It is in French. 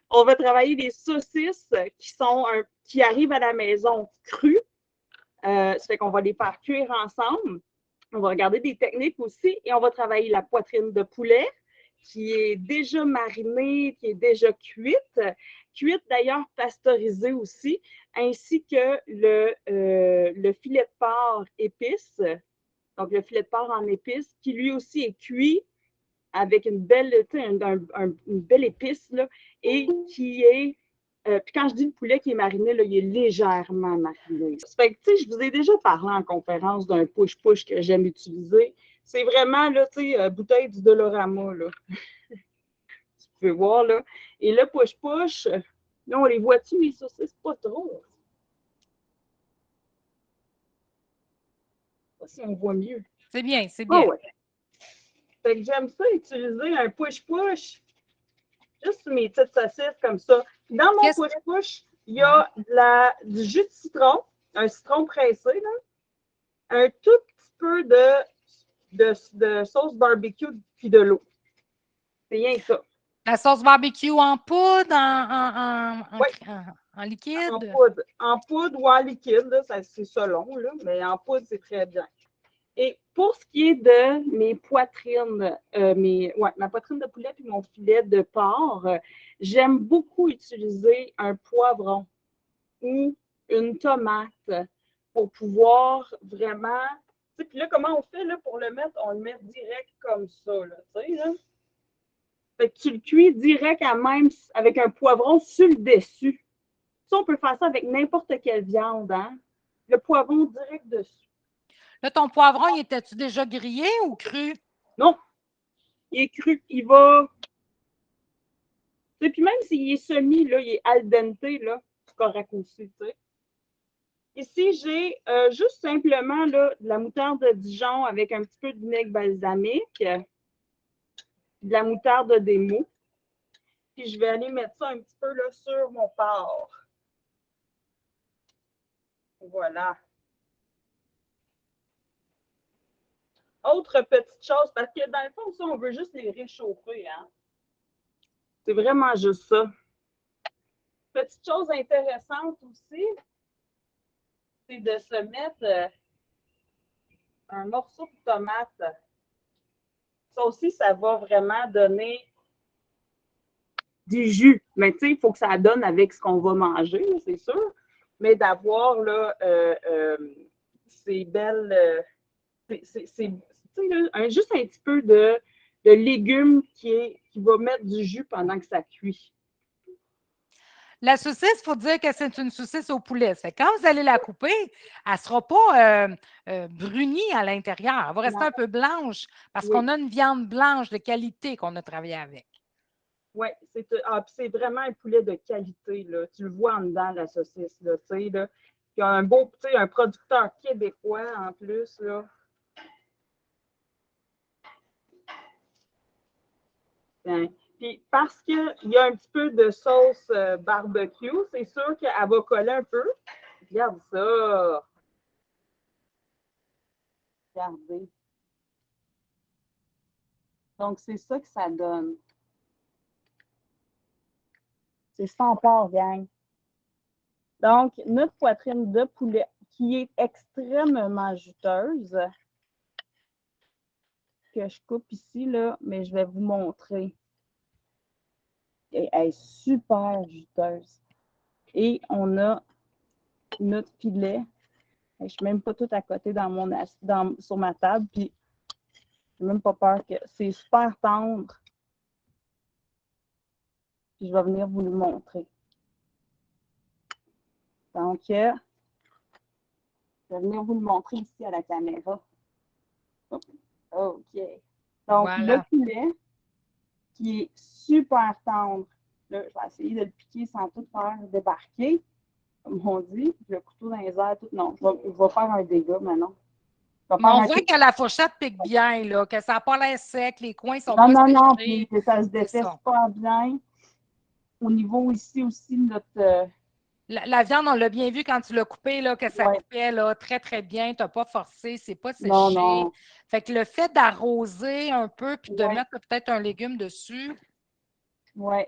On va travailler des saucisses qui arrivent à la maison crues. Ça fait qu'on va les faire cuire ensemble. On va regarder des techniques aussi et on va travailler la poitrine de poulet qui est déjà marinée, qui est déjà cuite d'ailleurs pasteurisée aussi, ainsi que le filet de porc épice, donc le filet de porc en épice, qui lui aussi est cuit avec une belle épice là, et qui est puis quand je dis le poulet qui est mariné, là, il est légèrement mariné. Fait que, je vous ai déjà parlé en conférence d'un push-push que j'aime utiliser. C'est vraiment, là, bouteille du Dolorama, là. Tu peux voir, là. Et le push-push, là, on les voit-tu, les saucisses? Pas trop. Pas si on voit mieux. C'est bien, c'est bien. Oh, ouais. Fait que j'aime ça, utiliser un push-push juste sur mes petites saucisses comme ça. Dans mon push-push, il y a du jus de citron, un citron pressé, là, un tout petit peu de sauce barbecue puis de l'eau. C'est rien que ça. La sauce barbecue en poudre, en liquide? En poudre ou en liquide, c'est selon, là, mais en poudre, c'est très bien. Et pour ce qui est de mes poitrines, ma poitrine de poulet et mon filet de porc, j'aime beaucoup utiliser un poivron ou une tomate pour pouvoir vraiment. Puis là, comment on fait là, pour le mettre? On le met direct comme ça, là, tu sais, là. Fait que tu le cuis direct à même avec un poivron sur le dessus. Ça, on peut faire ça avec n'importe quelle viande, hein? Le poivron direct dessus. Là, ton poivron, il était-tu déjà grillé ou cru? Non, il est cru. Il va. Et puis même s'il est semi, là, il est al dente, là, c'est correct aussi, tu sais. Ici, j'ai juste simplement là, de la moutarde de Dijon avec un petit peu de vinaigre balsamique, de la moutarde d'émaux. Puis je vais aller mettre ça un petit peu là, sur mon porc. Voilà. Autre petite chose, parce que dans le fond, ça, on veut juste les réchauffer. Hein? C'est vraiment juste ça. Petite chose intéressante aussi, c'est de se mettre un morceau de tomate. Ça aussi, ça va vraiment donner du jus. Mais tu sais, il faut que ça donne avec ce qu'on va manger, c'est sûr. Mais d'avoir là, ces belles. Juste un petit peu de légumes qui va mettre du jus pendant que ça cuit. La saucisse, il faut dire que c'est une saucisse au poulet. Fait quand vous allez la couper, elle ne sera pas brunie à l'intérieur. Elle va rester un peu blanche parce qu'on a une viande blanche de qualité qu'on a travaillé avec. Oui, c'est vraiment un poulet de qualité. Là. Tu le vois en dedans, la saucisse. Là, là. Il y a un producteur québécois en plus. Là. Puis parce qu'il y a un petit peu de sauce barbecue, c'est sûr qu'elle va coller un peu. Regarde ça. Regardez. Donc, c'est ça que ça donne. C'est sans porc, gang. Donc, notre poitrine de poulet qui est extrêmement juteuse, que je coupe ici, là, mais je vais vous montrer. Elle est super juteuse. Et on a notre filet. Je ne suis même pas tout à côté sur ma table, puis je n'ai même pas peur que c'est super tendre. Puis je vais venir vous le montrer. Donc, je vais venir vous le montrer ici à la caméra. OK. Donc, le poulet qui est super tendre. Là, je vais essayer de le piquer sans tout faire débarquer, comme on dit. Le couteau dans les airs, tout. Non, je vais faire un dégât maintenant. Mais on voit que la fourchette pique bien, là, que ça n'a pas l'air sec, les coins sont pas séchés. Non, puis que ça se défaisse pas bien. Au niveau ici aussi, notre... La viande, on l'a bien vu quand tu l'as coupée, là, que ça coupait là, très, très bien. Tu n'as pas forcé, c'est pas séché. Non. Fait que le fait d'arroser un peu puis de mettre peut-être un légume dessus. Oui,